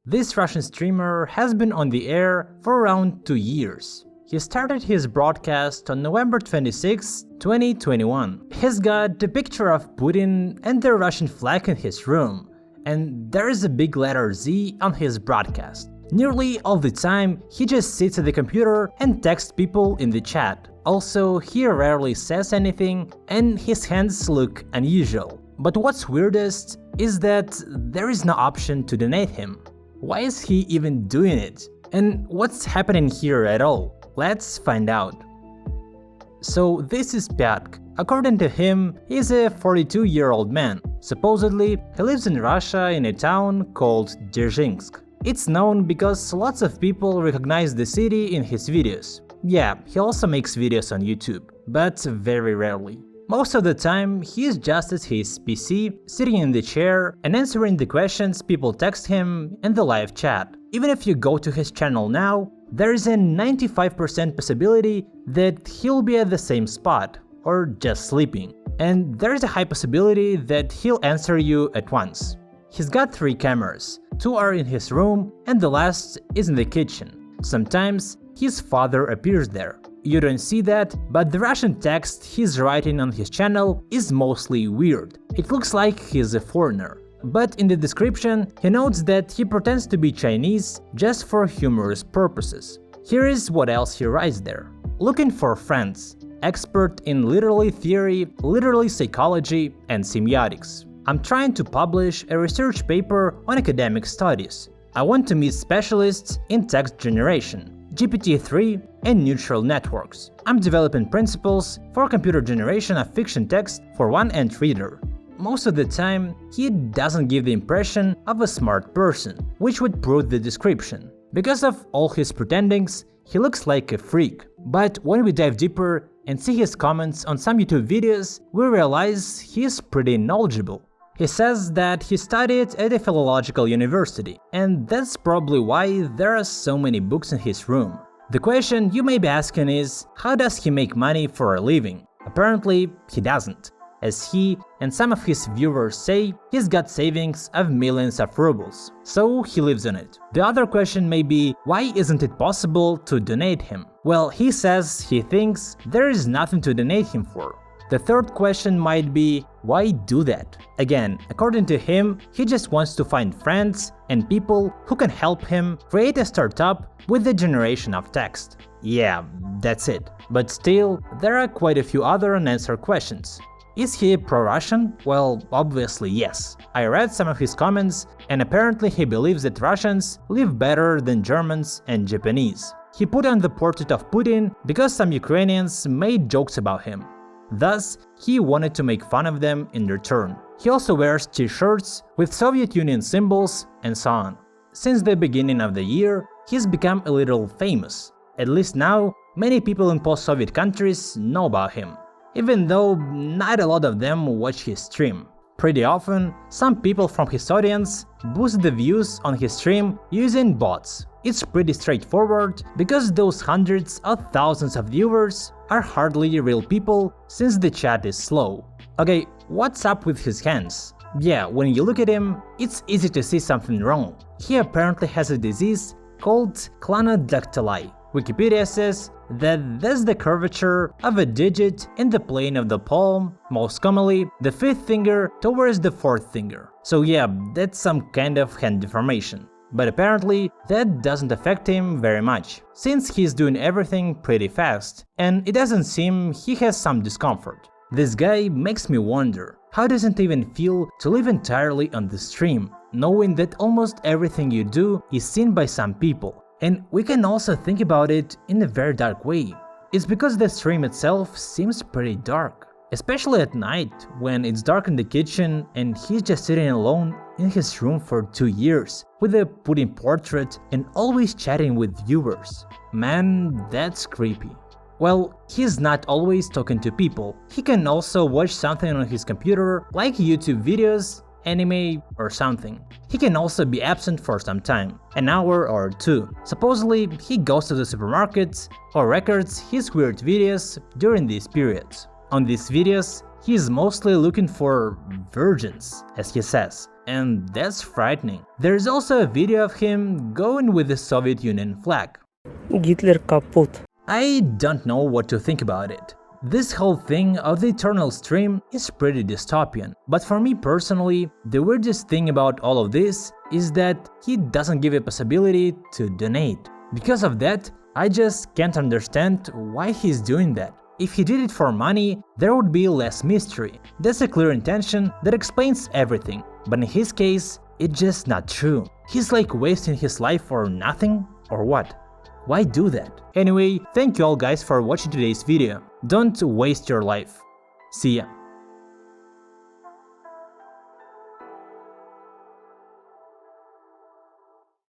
This Russian streamer has been on the air for around 2 years. He started his broadcast on November 26, 2021. He's got a picture of Putin and the Russian flag in his room, and there is a big letter Z on his broadcast. Nearly all the time, he just sits at the computer and texts people in the chat. Also, he rarely says anything, and his hands look unusual. But what's weirdest is that there is no option to donate him. Why is he even doing it? And what's happening here at all? Let's find out. So this is Pyatk. According to him, he's a 42-year-old man. Supposedly, he lives in Russia in a town called Dzержinsk. It's known because lots of people recognize the city in his videos. Yeah, he also makes videos on YouTube, but very rarely. Most of the time, he is just at his PC, sitting in the chair and answering the questions people text him in the live chat. Even if you go to his channel now, there is a 95% possibility that he'll be at the same spot, or just sleeping. And there is a high possibility that he'll answer you at once. He's got 3 cameras, 2 are in his room and the last is in the kitchen. Sometimes his father appears there. You don't see that, but the Russian text he's writing on his channel is mostly weird. It looks like he's a foreigner. But in the description, he notes that he pretends to be Chinese just for humorous purposes. Here is what else he writes there. Looking for friends. Expert in literary theory, literary psychology, and semiotics. I'm trying to publish a research paper on academic studies. I want to meet specialists in text generation, GPT-3, and neural networks. I'm developing principles for computer generation of fiction text for one-end reader. Most of the time, he doesn't give the impression of a smart person, which would prove the description. Because of all his pretendings, he looks like a freak. But when we dive deeper and see his comments on some YouTube videos, we realize he's pretty knowledgeable. He says that he studied at a philological university, and that's probably why there are so many books in his room. The question you may be asking is, how does he make money for a living? Apparently, he doesn't. As he and some of his viewers say, he's got savings of millions of rubles, so he lives on it. The other question may be, why isn't it possible to donate him? Well, he says he thinks there is nothing to donate him for. The third question might be, why do that? Again, according to him, he just wants to find friends and people who can help him create a startup with the generation of text. Yeah, that's it. But still, there are quite a few other unanswered questions. Is he pro-Russian? Well, obviously yes. I read some of his comments, and apparently he believes that Russians live better than Germans and Japanese. He put on the portrait of Putin because some Ukrainians made jokes about him. Thus, he wanted to make fun of them in return. He also wears t-shirts with Soviet Union symbols and so on. Since the beginning of the year, he's become a little famous. At least now, many people in post-Soviet countries know about him. Even though not a lot of them watch his stream. Pretty often, some people from his audience boost the views on his stream using bots. It's pretty straightforward, because those hundreds of thousands of viewers are hardly real people since the chat is slow. Okay, what's up with his hands? Yeah, when you look at him, it's easy to see something wrong. He apparently has a disease called clonodactyly. Wikipedia says that that's the curvature of a digit in the plane of the palm, most commonly the 5th finger towards the 4th finger. So yeah, that's some kind of hand deformation. But apparently that doesn't affect him very much, since he's doing everything pretty fast, and it doesn't seem he has some discomfort. This guy makes me wonder, how does it even feel to live entirely on the stream, knowing that almost everything you do is seen by some people? And we can also think about it in a very dark way. It's because the stream itself seems pretty dark, especially at night when it's dark in the kitchen and he's just sitting alone in his room for 2 years with a Putin portrait and always chatting with viewers. Man, that's creepy. Well, he's not always talking to people. He can also watch something on his computer, like YouTube videos, anime, or something. He can also be absent for some time, an hour or 2. Supposedly, he goes to the supermarket or records his weird videos during these periods. On these videos, he is mostly looking for virgins, as he says. and that's frightening. There's also a video of him going with the Soviet Union flag. Гитлер капут. I don't know what to think about it. This whole thing of the eternal stream is pretty dystopian, but for me personally, the weirdest thing about all of this is that he doesn't give a possibility to donate. Because of that, I just can't understand why he's doing that. If he did it for money, there would be less mystery. That's a clear intention that explains everything, but in his case, it's just not true. He's like wasting his life for nothing, or what? Why do that? Anyway, thank you all guys for watching today's video. Don't waste your life. See ya.